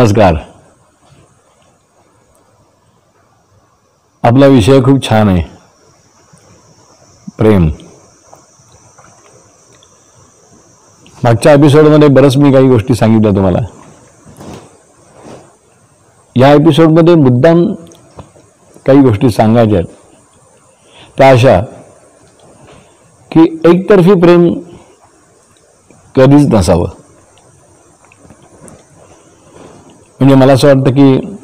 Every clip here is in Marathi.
नमस्कार. आपला विषय खूप छान आहे, प्रेम. मागच्या एपिसोडमध्ये बरंच मी काही गोष्टी सांगितल्या तुम्हाला. या एपिसोडमध्ये मुद्दाम काही गोष्टी सांगायच्या आहेत, त्या अशा की एकतर्फी प्रेम कधीच नसावं. म्हणजे मला असं वाटतं की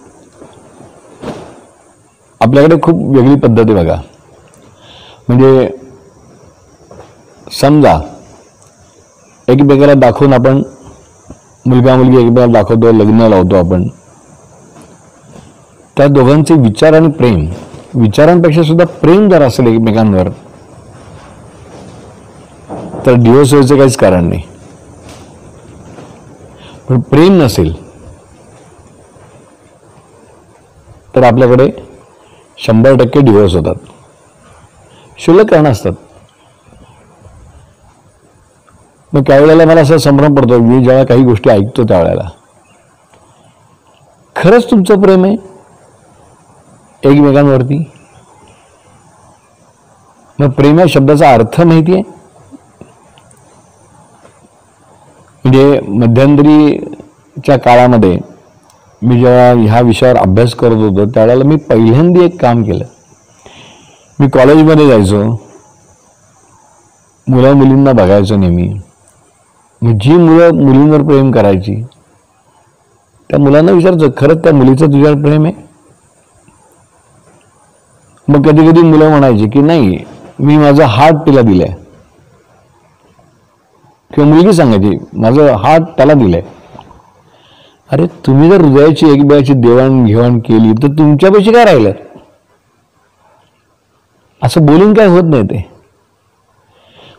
आपल्याकडे खूप वेगळी पद्धत आहे बघा. म्हणजे समजा एकमेकाला दाखवून आपण मुलगा मुलगी एकमेकाला दाखवतो, लग्न लावतो आपण. त्या दोघांचे विचार आणि प्रेम, विचारांपेक्षा सुद्धा प्रेम जर असेल एकमेकांवर, तर डिवोर्स व्हायचं काहीच कारण नाही. पण प्रेम नसेल तर आपल्याकडे 100% डिवोर्स होतात. क्षुल्लक कारणं असतात. मग त्यावेळेला मला असा संभ्रम पडतो, मी जेव्हा काही गोष्टी ऐकतो त्यावेळेला, खरंच तुमचं प्रेम आहे एकमेकांवरती? मग प्रेम या शब्दाचा अर्थ माहिती आहे? म्हणजे मध्यंतरीच्या काळामध्ये मी जेव्हा ह्या विषयावर अभ्यास करत होतो त्यावेळेला मी पहिल्यांदा एक काम केलं. मी कॉलेजमध्ये जायचो, मुला मुलींना बघायचो नेहमी. जी मुलं मुलींवर प्रेम करायची त्या मुलांना विचारायचं, खरंच त्या मुलीचं तुझ्यावर प्रेम आहे? मग कधी कधी मुलं म्हणायची की नाही, मी माझा हार्ट तिला दिलाय. किंवा मुलगी सांगायची माझं हार्ट त्याला दिलंय. अरे तुम्ही जर हृदयाची एकमेकाची देवाणघेवाण केली तर तुमच्यापाशी काय राहिलं? असं बोलून काय होत नाही ते.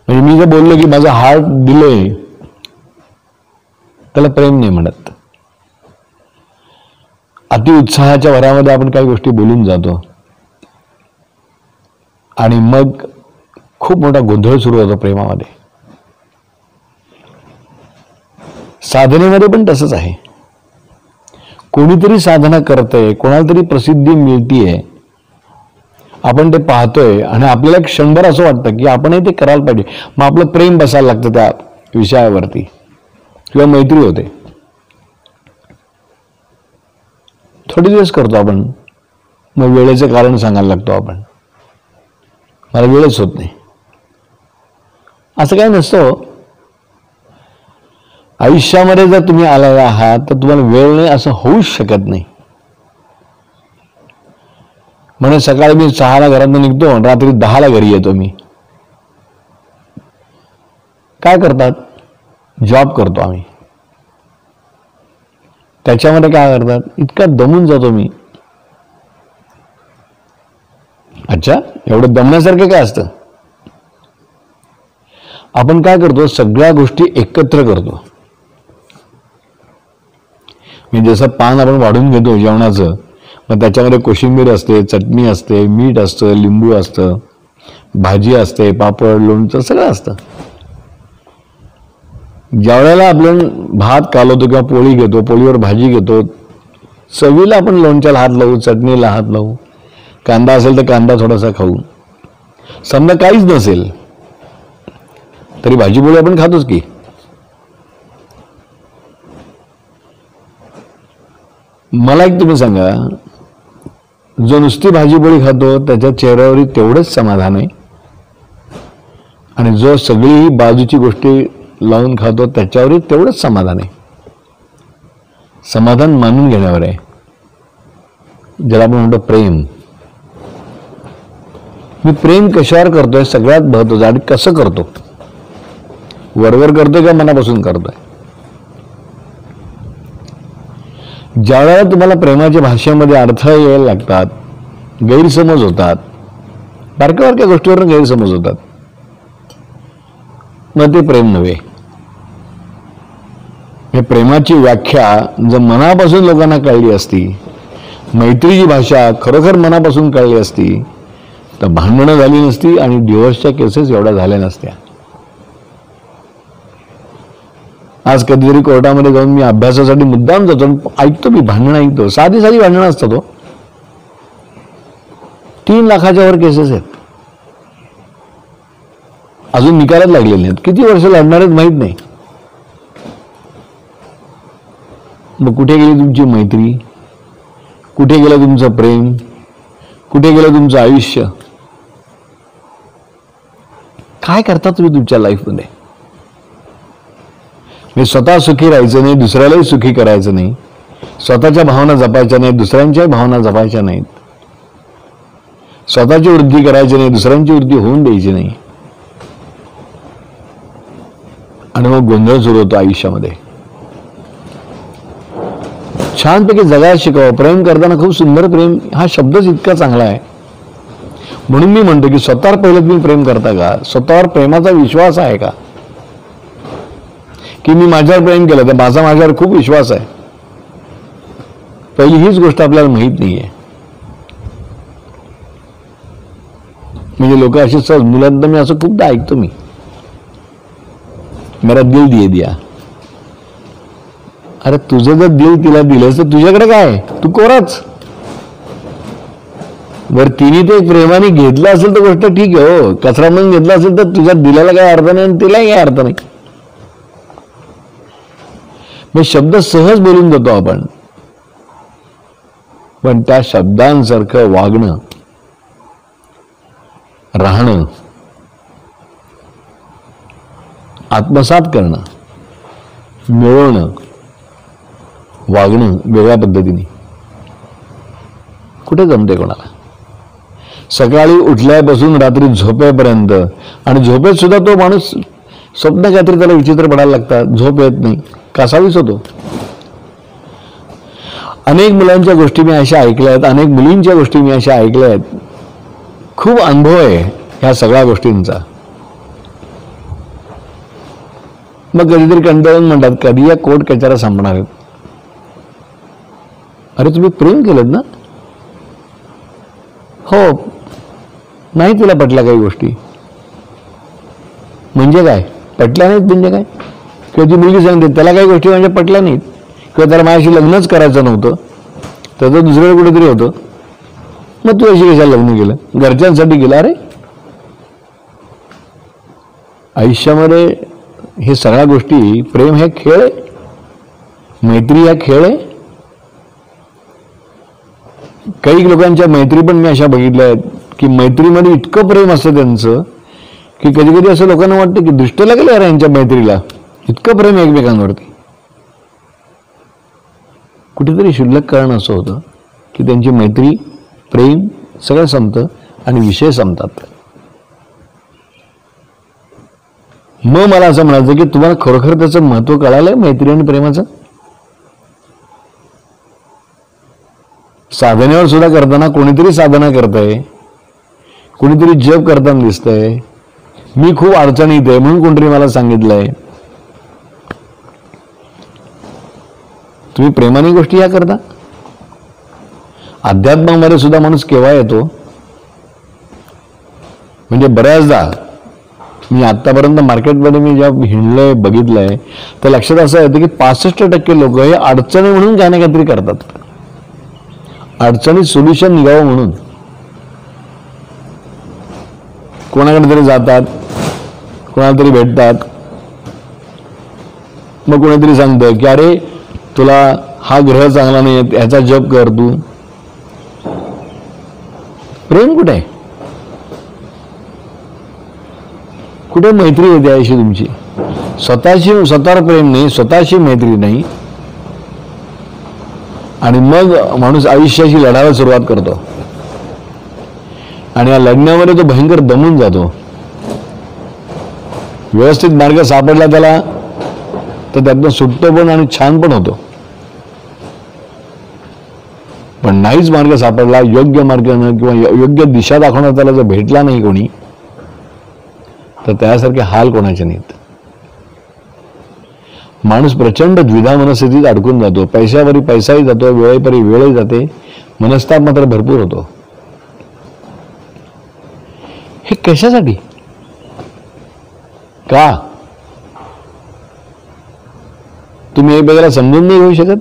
म्हणजे मी जर बोललो की माझं हार्ट दिलंय, त्याला प्रेम नाही म्हणत. अति उत्साहाच्या भरामध्ये आपण काही गोष्टी बोलून जातो आणि मग खूप मोठा गोंधळ सुरू होतो प्रेमामध्ये. साधनेमध्ये पण तसंच आहे. कोणीतरी साधना करतंय, कोणाला तरी प्रसिद्धी मिळतीये, आपण ते पाहतोय आणि आपल्याला क्षणभर असं वाटतं की आपणही ते करायला पाहिजे. मग आपलं प्रेम बसायला लागतं त्या विषयावरती किंवा मैत्री होते. थोडे दिवस करतो आपण, मग वेळेचं कारण सांगायला लागतो आपण, मला वेळच होत नाही. असं काही नसतं. आयुष्यामध्ये जर तुम्ही आलेला आहात तर तुम्हाला वेळ नाही असं होऊच शकत नाही. म्हणजे सकाळी मी 6ला घरातून निघतो, रात्री 10ला घरी येतो. मी काय करतात? जॉब करतो आम्ही. त्याच्यामध्ये काय करतात, इतका दमून जातो मी. अच्छा, एवढं दमण्यासारखं काय असतं? आपण काय करतो, सगळ्या गोष्टी एकत्र करतो. मी जसं पान आपण वाढून घेतो जेवणाचं, मग त्याच्यामध्ये कोशिंबीर असते, चटणी असते, मीठ असतं, लिंबू असतं, भाजी असते, पापड, लोणचं सगळं असतं. ज्यावेळेला आपण भात कालवतो किंवा पोळी घेतो, पोळीवर भाजी घेतो, चवीला आपण लोणच्याला हात लावू, चटणीला हात लावू, कांदा असेल तर कांदा थोडासा खाऊ. समजा काहीच नसेल तरी भाजी पोळी आपण खातोच की. मला एक तुम्ही सांगा, जो नुसती भाजीपोळी खातो त्याच्या चेहऱ्यावर तेवढंच समाधान आहे, आणि जो सगळी बाजूची गोष्टी लावून खातो त्याच्यावरही तेवढंच समाधान आहे. समाधान मानून घेण्यावर आहे, ज्याला आपण म्हणतो प्रेम. मी प्रेम कशावर करतोय सगळ्यात महत्त्वाचं, आणि कसं करतो, वरवर करतोय का मनापासून करतोय? ज्यावेळेला तुम्हाला प्रेमाच्या भाषेमध्ये अर्थ यायला लागतात, गैरसमज होतात, बारक्या बारक्या गोष्टीवर गैरसमज होतात, मग ते प्रेम नव्हे. हे प्रेमाची व्याख्या जर मनापासून लोकांना कळली असती, मैत्रीची भाषा खरोखर मनापासून कळली असती, तर भांडणं झाली नसती आणि डिव्होर्सच्या केसेस एवढ्या झाल्या नसत्या. आज कधीतरी कोर्टामध्ये जाऊन मी अभ्यासासाठी मुद्दाम जातो, ऐकतो, मी भांडणं ऐकतो, साधी साधी भांडणं असतात तो. 3 लाखाच्या वर केसेस आहेत, अजून निकालात लागलेले नाहीत. किती वर्ष लढणार आहेत माहीत नाही. मग कुठे गेली तुमची मैत्री? कुठे गेलं तुमचं प्रेम? कुठे गेलं तुमचं आयुष्य? काय करता तुम्ही तुमच्या लाईफमध्ये? मी स्वतः सुखी राहायचं नाही, दुसऱ्यालाही सुखी करायचं नाही, स्वतःच्या भावना जपायच्या नाहीत, दुसऱ्यांच्याही भावना जपायच्या नाहीत, स्वतःची वृद्धी करायची नाही, दुसऱ्यांची वृद्धी होऊन द्यायची नाही. आणि मग गोंधळ सुरू होतो आयुष्यामध्ये. छानपैकी जगायला शिकावं. प्रेम करताना खूप सुंदर, प्रेम हा शब्दच इतका चांगला आहे. म्हणून मी म्हणतो की स्वतःवर पहिलं तुम्ही प्रेम करता का? स्वतःवर प्रेमाचा विश्वास आहे का? की मी माझ्यावर प्रेम केलं तर माझ्यावर खूप विश्वास आहे. पहिली हीच गोष्ट आपल्याला माहीत नाहीये. म्हणजे लोक असे सहज, मुलांना मी असं खूपदा ऐकतो, मी मेरा दिल दिए दिया. अरे तुझं जर दिल तिला दिलंस तर तुझ्याकडे काय? तू कोराच. बरं तिने ते प्रेमाने घेतलं असेल तर गोष्ट ठीक आहे, हो. कचरा म्हणून घेतला असेल तर तुझ्या दिलाला काय अर्थ नाही आणि तिलाही काय अर्थ नाही. मग शब्द सहज बोलून जातो आपण, पण त्या शब्दांसारखं वागणं, राहणं, आत्मसात करणं, मिळवणं, वागणं वेगळ्या पद्धतीने कुठे जमते कोणाला? सकाळी उठल्यापासून रात्री झोपेपर्यंत, आणि झोपेत सुद्धा तो माणूस स्वप्न काहीतरी त्याला विचित्र पडायला लागतात, झोप येत नाही, कासावीस होतो. अनेक मुलांच्या गोष्टी मी अशा ऐकल्या आहेत, अनेक मुलींच्या गोष्टी मी अशा ऐकल्या आहेत. खूप अनुभव आहे ह्या सगळ्या गोष्टींचा. मग कधीतरी कंटाळून म्हणतात, कधी या कोर्ट कचरा संपणार आहेत? अरे तुम्ही प्रेम केलं ना? हो, नाही तुला पटल्या काही गोष्टी, म्हणजे काय पटल्या नाहीत? म्हणजे काय? किंवा ती मुलगी सांगते त्याला काही गोष्टी म्हणजे पटल्या नाहीत, किंवा त्याला माझ्याशी लग्नच करायचं नव्हतं, त्याचं दुसऱ्याकडे कुठेतरी होतं, मग तू अशी कशाला लग्न केलं? घरच्यांसाठी केलं. अरे आयुष्यामध्ये हे सगळ्या गोष्टी, प्रेम हे खेळ आहे, मैत्री हा खेळ आहे. काही लोकांच्या मैत्री पण मी अशा बघितल्या आहेत की मैत्रीमध्ये इतकं प्रेम असतं त्यांचं की कधी कधी असं लोकांना वाटतं की दृष्ट लागेल यार यांच्या मैत्रीला, इतकं प्रेम एकमेकांवरती. कुठेतरी शुल्लक कारण असं होतं की त्यांची मैत्री, प्रेम सगळं संपतं आणि विषय संपतात. मग मला असं म्हणायचं की तुम्हाला खरोखर त्याचं महत्व कळालंय मैत्री आणि प्रेमाचं? साधनेवर सुद्धा करताना कोणीतरी साधना करतंय, कोणीतरी जप करताना दिसतंय, मी खूप अडचणीत आहे म्हणून कोणतरी मला सांगितलंय. तुम्ही प्रेमाने गोष्टी ह्या करता? अध्यात्मामध्ये सुद्धा माणूस केव्हा येतो? म्हणजे बऱ्याचदा मी आतापर्यंत मार्केटमध्ये मी ज्या हिंडलोय, बघितलंय, तर लक्षात असं येतं की 65% लोक हे अडचणी म्हणून काही ना काहीतरी करतात, अडचणीत सोल्युशन निघावं म्हणून. कोणाकडे तरी जातात, कोणाला तरी भेटतात, मग कोणीतरी सांगतं की अरे तुला हा ग्रह चांगला नाही, ह्याचा जप कर तू. प्रेम कुठे आहे? कुठे मैत्री होते अशी तुमची? स्वतःवर प्रेम नाही, स्वतःशी मैत्री नाही, आणि मग माणूस आयुष्याशी लढायला सुरुवात करतो आणि या लढण्यामध्ये तो भयंकर दमून जातो. व्यवस्थित मार्ग सापडला त्याला तर त्यातनं सुटतो पण आणि छान पण होतो. पण नाहीच मार्ग सापडला, योग्य मार्गानं किंवा योग्य दिशा दाखवणार त्याला जर भेटला नाही कोणी, तर त्यासारखे हाल कोणाचे नाहीत. माणूस प्रचंड द्विधा मनस्थितीत अडकून जातो. पैशावरी पैसाही जातो, वेळेपरी वेळही जाते, मनस्ताप मात्र भरपूर होतो. हे कशासाठी? का? तुम्ही एकमेकाला समजून नाही घेऊ शकत?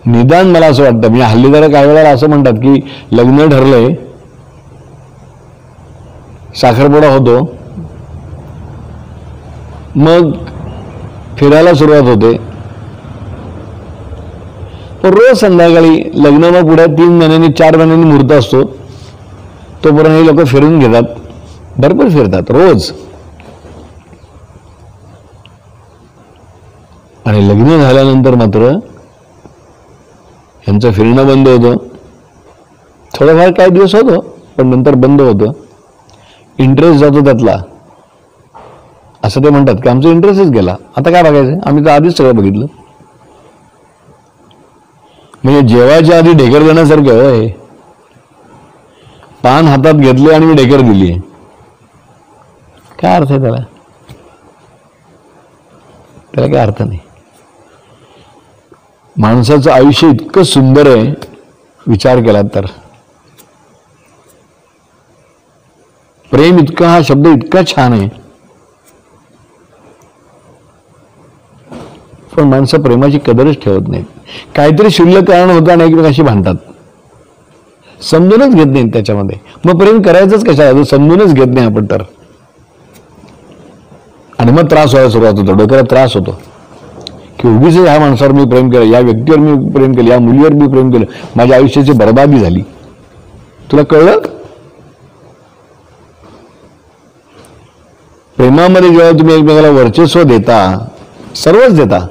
निदान मला असं वाटतं, म्हणजे हल्ली जरा काही वेळेला असं म्हणतात की लग्न ठरलंय, साखरपुडा होतो, मग फिरायला सुरुवात होते, पण रोज संध्याकाळी लग्न मग पुढे 3 महिन्यांनी 4 महिन्यांनी मुहूर्त असतो, तोपर्यंत हे लोक फिरून घेतात, भरपूर फिरतात रोज. आणि लग्न झाल्यानंतर मात्र यांचं फिरणं बंद होतं. थोडंफार काही दिवस होतं, पण नंतर बंद होतं. इंटरेस्ट जातो त्यातला. असं ते म्हणतात की आमचा इंटरेस्टच गेला, आता काय बघायचं, आम्ही तर आधीच सगळं बघितलं. म्हणजे जेवायच्या आधी ढेकर देण्यासारखं होय. पान हातात घेतले आणि मी ढेकर दिली, काय अर्थ आहे त्याला? त्याला काय अर्थ नाही. माणसाचं आयुष्य इतकं सुंदर आहे, विचार केला तर. प्रेम इतका, हा शब्द इतका छान आहे, पण माणसं प्रेमाची कदरच ठेवत नाहीत. काहीतरी शिल्लक कारण होतं आणि एकमेकांशी भांडतात, समजूनच घेत नाहीत त्याच्यामध्ये. मग प्रेम करायचंच कशाला, समजूनच घेत नाही आपण तर. आणि मग त्रास व्हायला सुरुवात होतो, डोक्याला त्रास होतो की उगीच ह्या माणसावर मी प्रेम केलं, या व्यक्तीवर मी प्रेम केलं, या मुलीवर मी प्रेम केलं, माझ्या आयुष्याची बर्बादी झाली. तुला कळलं? प्रेमामध्ये जेव्हा तुम्ही एकमेकाला वर्चस्व देता, सर्वच देता,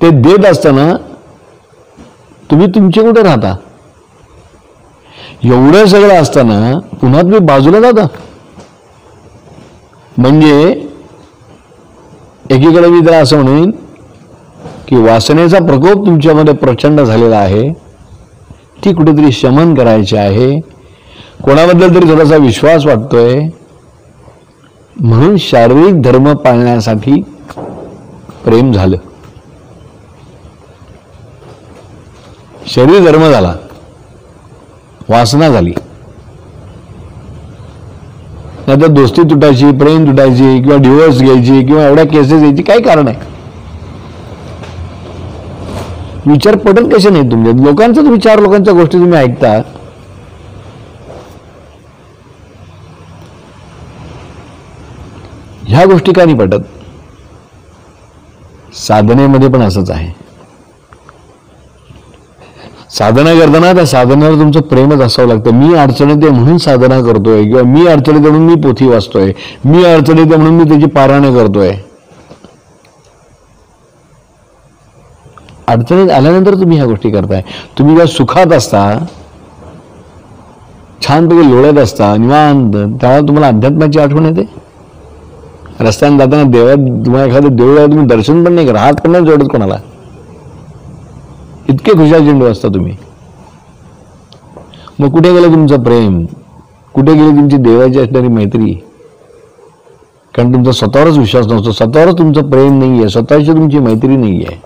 ते देत असताना तुम्ही तुमचे कुठे राहता? एवढं सगळं असताना पुन्हा तुम्ही बाजूला जाता. म्हणजे एकीकडे मी त्याला असं म्हणेन की वासनेचा प्रकोप तुमच्यामध्ये प्रचंड झालेला आहे, ती कुठेतरी शमन करायची आहे. कोणाबद्दल तरी थोडासा विश्वास वाटतोय, म्हणून शारीरिक धर्म पाळण्यासाठी प्रेम झालं, शरीर धर्म झाला, वासना झाली. नाहीतर दोस्ती तुटायची, प्रेम तुटायची, किंवा डिवोर्स घ्यायची, किंवा एवढ्या केसेस यायची काय कारण आहे? विचार पटत कसे नाही तुमचे? लोकांचा तुम्ही 4 लोकांच्या गोष्टी तुम्ही ऐकता, ह्या गोष्टी का नाही पटत? साधनेमध्ये पण असंच आहे. साधना करताना त्या साधनेवर तुमचं प्रेमच असावं लागतं. मी अडचणीत आहे म्हणून साधना करतोय, किंवा मी अडचणीत म्हणून मी पोथी वाचतोय, मी अडचणीत आहे म्हणून मी त्याची पारायणे करतोय. अडचणीत आल्यानंतर तुम्ही ह्या गोष्टी करताय. तुम्ही ज्या सुखात असता, छानपैकी लोळत असता, निवांत, तेव्हा तुम्हाला अध्यात्माची आठवण येते. रस्त्याने जाताना तुम्हाला एखादं देऊळ आहे, तुम्ही दर्शन पण नाही करा, हात पण नाही जोडत कोणाला, इतके खुशाल चेंडू असता तुम्ही. मग कुठे गेलं तुमचं प्रेम? कुठे गेली तुमची देवाची असणारी मैत्री? कारण तुमचा स्वतःवरच विश्वास नसतो, स्वतःवरच तुमचं प्रेम नाहीये, स्वतःची तुमची मैत्री नाहीये.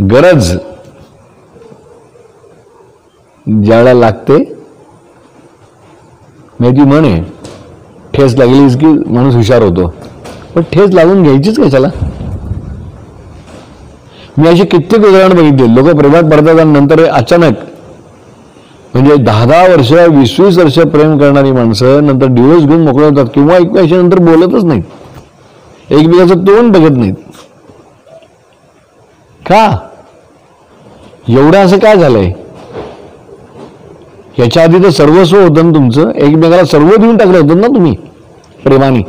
गरज ज्याला लागते, माहिती म्हणे, ठेस लागलीच की माणूस हुशार होतो, पण ठेस लागून घ्यायचीच कशाला? मी अशी कित्येक उदाहरण बघितले. लोक प्रेमात पडतात आणि नंतर अचानक, म्हणजे 10-10 वर्ष 20-20 वर्ष प्रेम करणारी माणसं नंतर डिवोर्स घेऊन मोकळे होतात, किंवा एकमेकांच्या नंतर बोलतच नाहीत, एकमेकाचं तोंड बघत नाहीत. का? एवढं असं काय झालंय? याच्या आधी तर सर्वस्व होतं ना तुमचं, एकमेकाला सर्व देऊन टाकलं होतं ना तुम्ही प्रेमाने.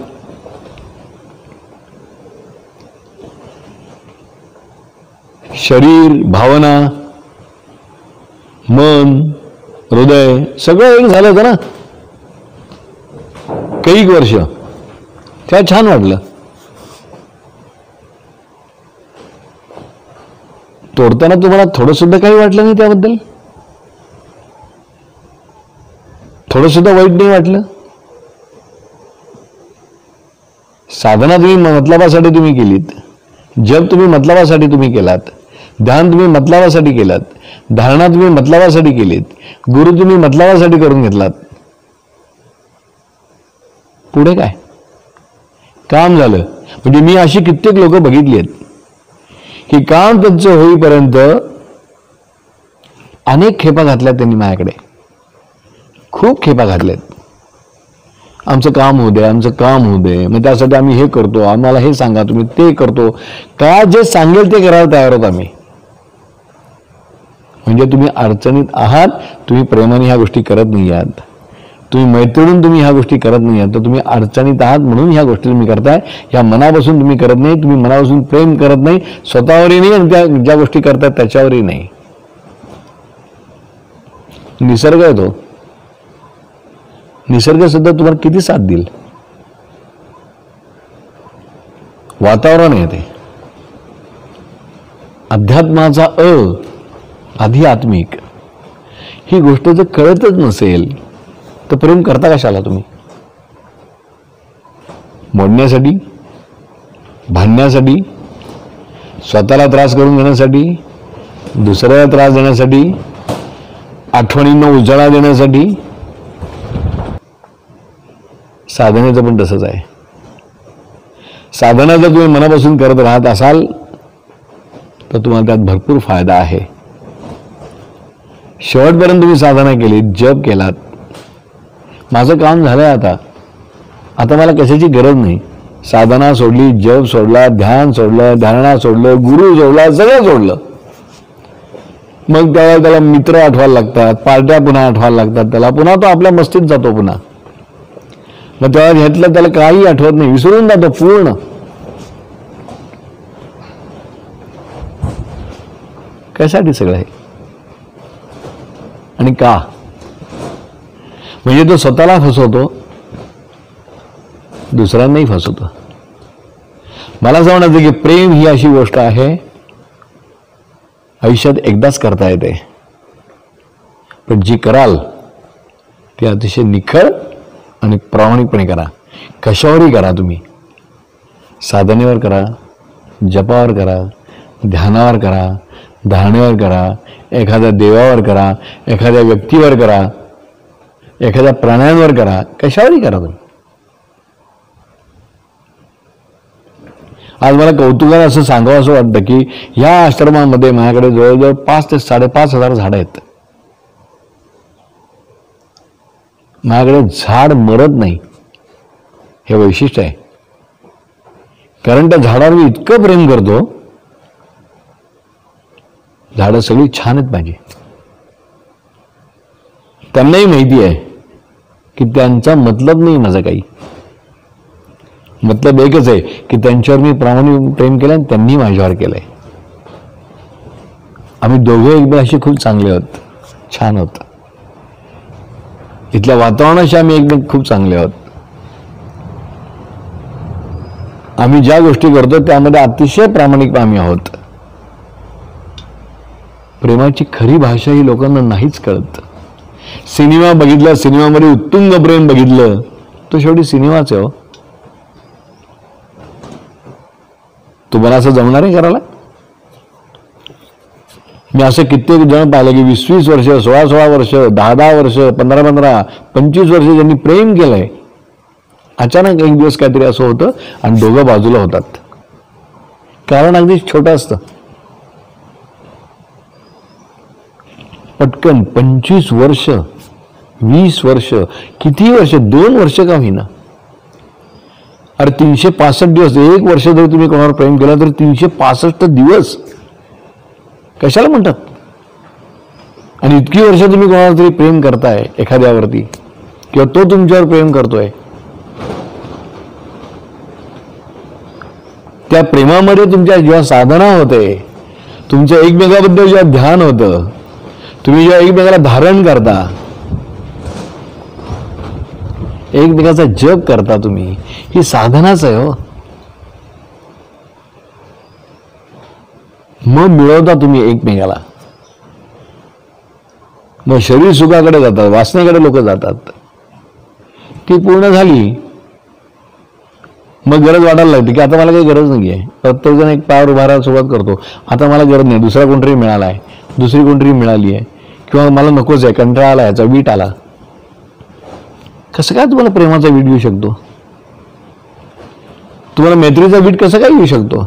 शरीर, भावना, मन, हृदय सगळं एक झालं होतं ना कैक वर्ष. त्या छान वाटलं. तोडताना तुम्हाला थोडं सुद्धा काही वाटलं नाही त्याबद्दल? थोडं सुद्धा वाईट नाही वाटलं? साधना तुम्ही मतलबासाठी तुम्ही केलीत, जप तुम्ही मतलबासाठी तुम्ही केलात, ध्यान तुम्ही मतलबासाठी केलात, धारणा तुम्ही मतलबासाठी केलीत, गुरु तुम्ही मतलबासाठी करून घेतलात. पुढे काय? काम झालं. म्हणजे मी अशी कित्येक लोक बघितली आहेत की काम त्यांचं होईपर्यंत अनेक खेपा घातल्यात त्यांनी माझ्याकडे, खूप खेपा घातल्यात. आमचं काम होऊ दे, आमचं काम होऊ दे, मग त्यासाठी आम्ही हे करतो, आम्हाला हे सांगा, तुम्ही ते करतो. काय जे सांगेल ते करायला तयार आहोत आम्ही. म्हणजे तुम्ही अडचणीत आहात, तुम्ही प्रेमाने ह्या गोष्टी करत नाही आहात, तुम्ही मैत्रीणून तुम्ही ह्या गोष्टी करत नाही आहात, तर तुम्ही अडचणीत आहात म्हणून ह्या गोष्टी तुम्ही करताय. ह्या मनापासून तुम्ही करत नाही, तुम्ही मनापासून प्रेम करत नाही, स्वतःवरही नाही आणि त्या ज्या गोष्टी करतायत त्याच्यावरही नाही. निसर्ग आहे तो, निसर्ग सुद्धा तुम्हाला किती साथ देईल. वातावरण आहे ते. अध्यात्माचा आधी आत्मिक ही गोष्ट जर कळतच नसेल तर प्रेम करता कशाला तुम्ही? मोडण्यासाठी, भांडण्यासाठी, स्वतःला त्रास करून घेण्यासाठी, दुसऱ्याला त्रास देण्यासाठी, आठवणींना उजाळा देण्यासाठी. साधनेचं पण तसंच आहे. साधना जर तुम्ही मनापासून करत राहत असाल तर तुम्हाला त्यात भरपूर फायदा आहे. शेवटपर्यंत तुम्ही साधना केली, जप केलात, माझं काम झालंय आता मला कशाची गरज नाही. साधना सोडली, जप सोडला, ध्यान सोडलं, धारणा सोडलं, गुरु सोडला, सगळं सोडलं. मग त्याला मित्र आठवायला लागतात, पार्ट्या पुन्हा आठवायला लागतात त्याला, पुन्हा तो आपल्या मस्तीत जातो पुन्हा. मग तेव्हा घेतलं त्याला काही आठवत नाही, विसरून जातो पूर्ण. कशासाठी सगळं आहे आणि का? म्हणजे तो स्वतःला फसवतो, दुसऱ्यांनाही फसवतो. मला असं म्हणायचं की प्रेम ही अशी गोष्ट आहे आयुष्यात एकदाच करता येते, पण जी कराल ती अतिशय निखळ आणि प्रामाणिकपणे करा. कशावरही करा तुम्ही, साधनेवर करा, जपावर करा, ध्यानावर करा, धारणेवर करा, एखाद्या देवावर करा, एखाद्या व्यक्तीवर करा, एखाद्या प्राण्यांवर करा, कशावरही करा तुम्ही. आज मला कौतुकाने असं सांगावं असं वाटतं की ह्या आश्रमामध्ये माझ्याकडे जवळजवळ 5,000 ते 5,500 झाडं आहेत. माझ्याकडे झाड मरत नाही, हे वैशिष्ट्य आहे. कारण त्या झाडावर मी इतकं प्रेम करतो, झाडं सगळी छान आहेत माझी. त्यांनाही माहिती आहे की त्यांचा मतलब नाही माझा काही, मतलब एकच आहे की त्यांच्यावर मी प्रामाणिक प्रेम केलं आणि त्यांनी माझ्यावर केलंय. आम्ही दोघे एकदा असे खूप चांगले आहोत, छान आहोत. इथल्या वातावरणाशी आम्ही एकदम खूप चांगले आहोत. आम्ही ज्या गोष्टी करतो त्यामध्ये अतिशय प्रामाणिक आम्ही आहोत. प्रेमाची खरी भाषा ही लोकांना नाहीच कळत. सिनेमा बघितला, सिनेमामध्ये उत्तुंग प्रेम बघितलं, तो शेवटी सिनेमाच आहे. हो, तुम्हाला असं जमणार आहे करायला? मी असं कित्येक जण पाहिलं की 20-20 वर्ष, 16-16 वर्ष, 10-10 वर्ष, 15-15, 25 वर्ष ज्यांनी प्रेम केलंय, अचानक एक दिवस काहीतरी असं होतं आणि दोघं बाजूला होतात. कारण अगदी छोटं असतं. पटकन 25 वर्ष, 20 वर्ष, किती वर्ष, 2 वर्ष का होईना, अरे 365 दिवस, 1 वर्ष जर तुम्ही कोणावर प्रेम केलं तर 365 दिवस कशाला म्हणतात? आणि इतकी वर्ष तुम्ही कोणाला तरी प्रेम करताय एखाद्यावरती, किंवा तो तुमच्यावर प्रेम करतोय, त्या प्रेमामध्ये तुमच्या जेव्हा साधना होते, तुमच्या एकमेकाबद्दल जेव्हा ध्यान होतं, तुम्ही जेव्हा एकमेकाला धारण करता, एकमेकाचा जप करता, तुम्ही ही साधनाच आहे. हो, मग मिळवता तुम्ही एकमेकाला. मग शरीर सुखाकडे जातात, वासनेकडे लोक जातात. ती पूर्ण झाली मग गरज वाढायला लागते की आता मला काही गरज नाहीये. प्रत्येकजण एक पायावर उभारायला सुरुवात करतो. आता मला गरज नाही, दुसरा कोणतरी मिळाला आहे, दुसरी कोणतरी मिळाली आहे, किंवा मला नकोच आहे, कंटाळा आला, याचा वीट आला. कसं काय तुम्हाला प्रेमाचा वीट येऊ शकतो? तुम्हाला मैत्रीचा वीट कसा काय येऊ शकतो?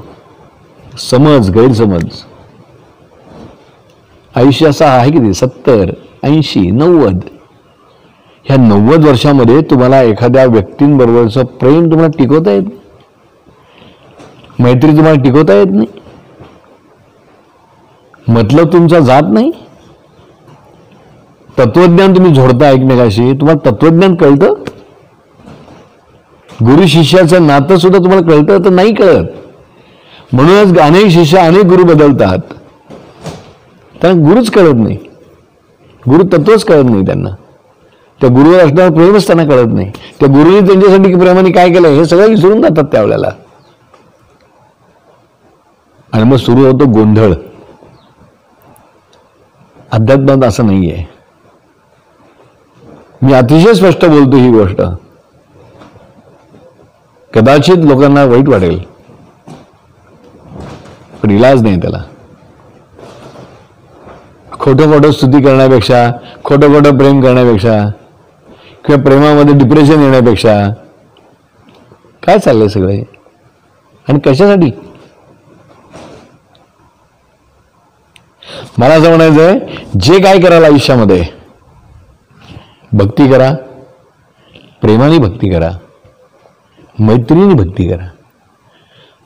समज, गैरसमज. आयुष्य असं आहे किती? 70, 80, 90. ह्या 90 वर्षामध्ये तुम्हाला एखाद्या व्यक्तींबरोबरचं प्रेम तुम्हाला टिकवता येत, मैत्री तुम्हाला टिकवता येत नाही, मतलब तुमचा जात नाही. तत्वज्ञान तुम्ही जोडता एकमेकाशी, तुम्हाला तत्वज्ञान कळतं? गुरु शिष्याचं नातं सुद्धा तुम्हाला कळतं? तर नाही कळत. म्हणूनच अनेक शिष्य अनेक गुरु बदलतात. त्यांना गुरुच कळत नाही, गुरु तत्वच कळत नाही त्यांना. त्या गुरुवर असणारं प्रेमच त्यांना कळत नाही. त्या गुरुने त्यांच्यासाठी प्रेमाने काय केलं हे सगळं विसरून जातात त्यावेळेला. आणि मग सुरू होतो गोंधळ. अध्यात्मात असं नाहीये. मी अतिशय स्पष्ट बोलतो ही गोष्ट. कदाचित लोकांना वाईट वाटेल, पण इलाज नाही त्याला. खोटं खोटं स्तुती करण्यापेक्षा, खोटं खोटं प्रेम करण्यापेक्षा, किंवा प्रेमामध्ये डिप्रेशन येण्यापेक्षा काय चाललंय सगळे आणि कशासाठी? मला असं म्हणायचंय, जे काय कराल आयुष्यामध्ये, भक्ती करा, प्रेमाने भक्ती करा, मैत्रीने भक्ती करा.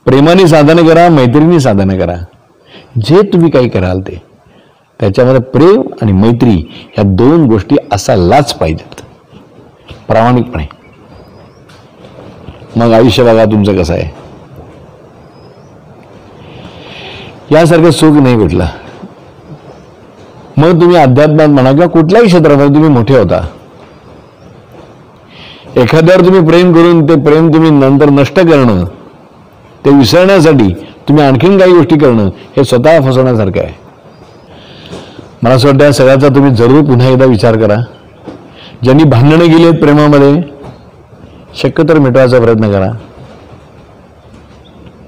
प्रेमाने साधनं करा, मैत्रीने साधनं करा. जे तुम्ही काही कराल ते त्याच्यामध्ये प्रेम आणि मैत्री ह्या दोन गोष्टी असायलाच पाहिजेत प्रामाणिकपणे. मग आयुष्य बघा तुमचं कसं आहे. यासारखं सुख नाही भेटलं. मग तुम्ही अध्यात्मात म्हणा किंवा कुठल्याही क्षेत्रामध्ये तुम्ही मोठे होता. एखाद्यावर तुम्ही प्रेम करून ते प्रेम तुम्ही नंतर नष्ट करणं, ते विसरण्यासाठी तुम्ही आणखीन काही गोष्टी करणं, हे स्वतः फसवण्यासारखं आहे. मला असं वाटतं सगळ्याचा तुम्ही जरूर पुन्हा एकदा विचार करा. ज्यांनी भांडणं गेलेत प्रेमामध्ये, शक्य तर मिटवायचा प्रयत्न करा.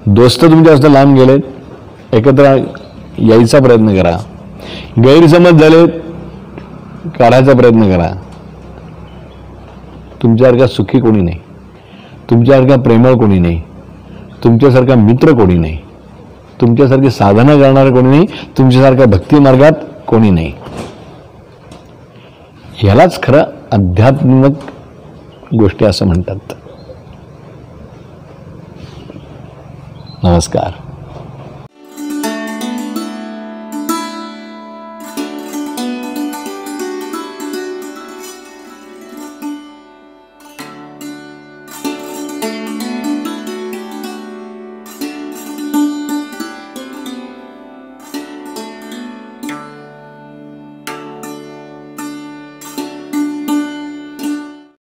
दोस्त तुमच्या असं लांब गेलेत, एकत्र यायचा प्रयत्न करा. गैरसमज झालेत, काढायचा प्रयत्न करा. तुमच्यासारखा सुखी कोणी नाही, तुमच्यासारखा प्रेमळ कोणी नाही, तुमच्यासारखा मित्र कोणी नाही, तुमच्यासारखी साधना करणारं कोणी नाही, तुमच्यासारख्या भक्ती मार्गात कोणी नाही. यालाच खरं आध्यात्मिक गोष्टी असं म्हणतात. नमस्कार.